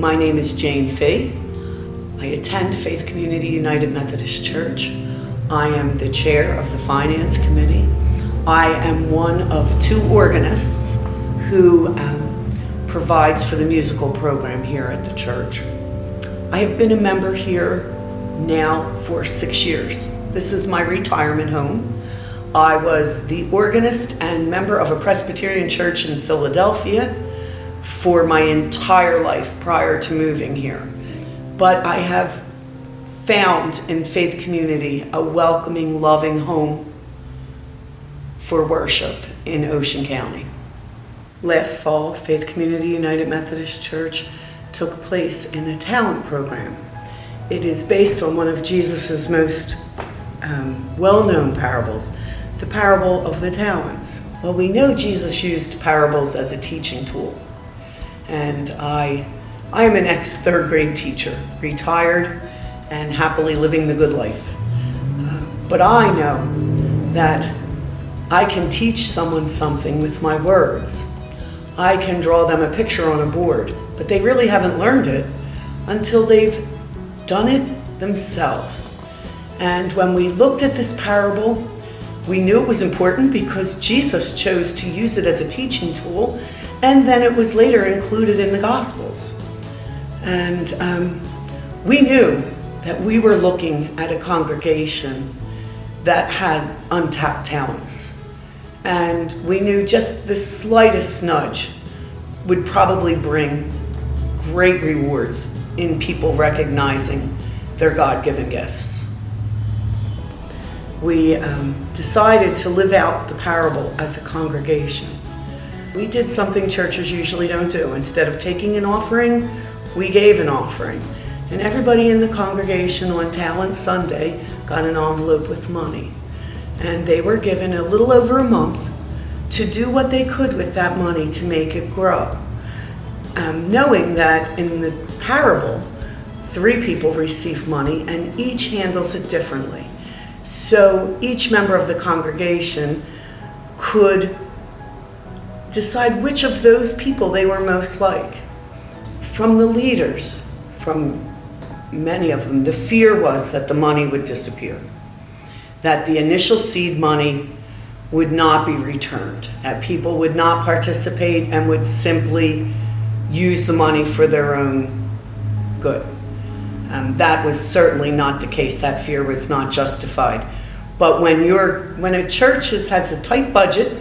My name is Jane Fee. I attend Faith Community United Methodist Church. I am the chair of the Finance Committee. I am one of two organists who provides for the musical program here at the church. I have been a member here now for 6 years. This is my retirement home. I was the organist and member of a Presbyterian church in Philadelphia for my entire life prior to moving here. But I have found in Faith Community a welcoming, loving home for worship in Ocean County. Last fall, Faith Community United Methodist Church took place in a talent program. It is based on one of Jesus's most well-known parables, the parable of the talents. Well, we know Jesus used parables as a teaching tool. And I am an ex-third grade teacher, retired and happily living the good life. But I know that I can teach someone something with my words. I can draw them a picture on a board, but they really haven't learned it until they've done it themselves. And when we looked at this parable, we knew it was important because Jesus chose to use it as a teaching tool, and then it was later included in the Gospels. And we knew that we were looking at a congregation that had untapped talents. And we knew just the slightest nudge would probably bring great rewards in people recognizing their God-given gifts. We decided to live out the parable as a congregation. We did something churches usually don't do. Instead of taking an offering, we gave an offering. And everybody in the congregation on Talent Sunday got an envelope with money. And they were given a little over a month to do what they could with that money to make it grow. Knowing that in the parable, 3 people receive money and each handles it differently. So each member of the congregation could decide which of those people they were most like. From the leaders, from many of them, the fear was that the money would disappear, that the initial seed money would not be returned, that people would not participate and would simply use the money for their own good. That was certainly not the case. That fear was not justified. But when a church has a tight budget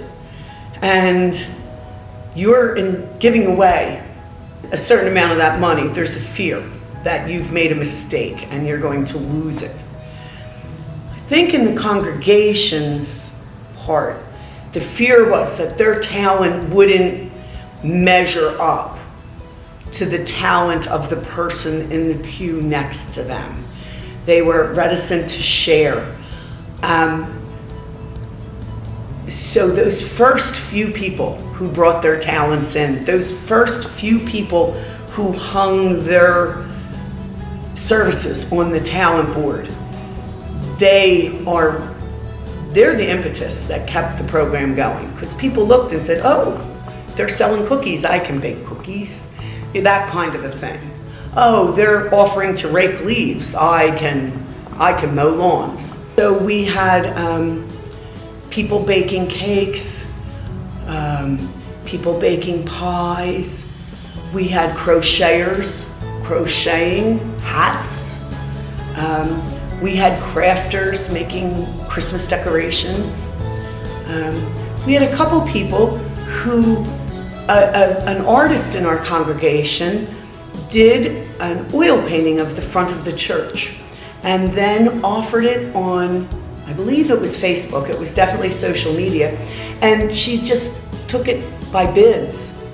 and you're giving away a certain amount of that money, there's a fear that you've made a mistake and you're going to lose it. I think in the congregation's part, the fear was that their talent wouldn't measure up to the talent of the person in the pew next to them. They were reticent to share. So those first few people who brought their talents in, those first few people who hung their services on the talent board, they're the impetus that kept the program going. Because people looked and said, oh, they're selling cookies, I can bake cookies. That kind of a thing. Oh, they're offering to rake leaves, I can mow lawns. So we had people baking cakes, people baking pies. We had crocheters crocheting hats. We had crafters making Christmas decorations. We had a couple people who, an artist in our congregation did an oil painting of the front of the church and then offered it on, I believe it was Facebook, it was definitely social media, and she just took it by bids.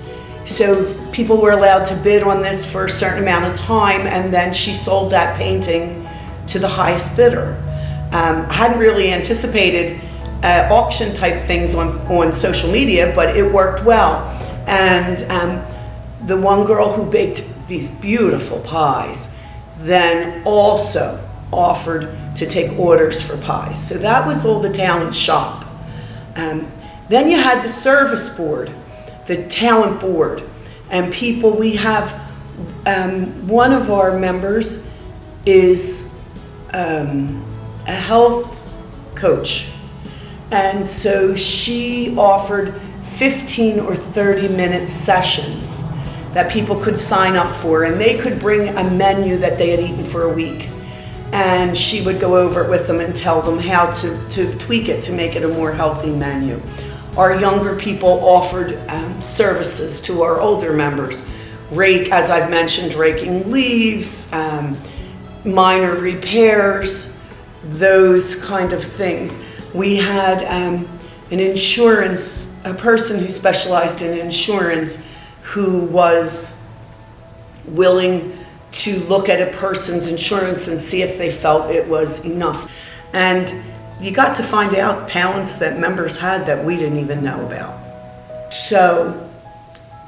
So people were allowed to bid on this for a certain amount of time, and then she sold that painting to the highest bidder. I hadn't really anticipated auction type things on social media, but it worked well. And the one girl who baked these beautiful pies then also offered to take orders for pies. So that was all the talent shop. Then you had the service board, the talent board, and people. We have One of our members is a health coach, and so she offered 15 or 30-minute sessions that people could sign up for, and they could bring a menu that they had eaten for a week, and she would go over it with them and tell them how to tweak it to make it a more healthy menu. Our younger people offered services to our older members. As I've mentioned, raking leaves, minor repairs, those kind of things. We had a person who specialized in insurance who was willing to look at a person's insurance and see if they felt it was enough. And you got to find out talents that members had that we didn't even know about. So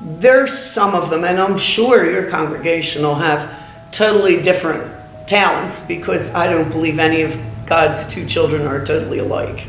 there's some of them, and I'm sure your congregation will have totally different talents, because I don't believe any of God's two children are totally alike.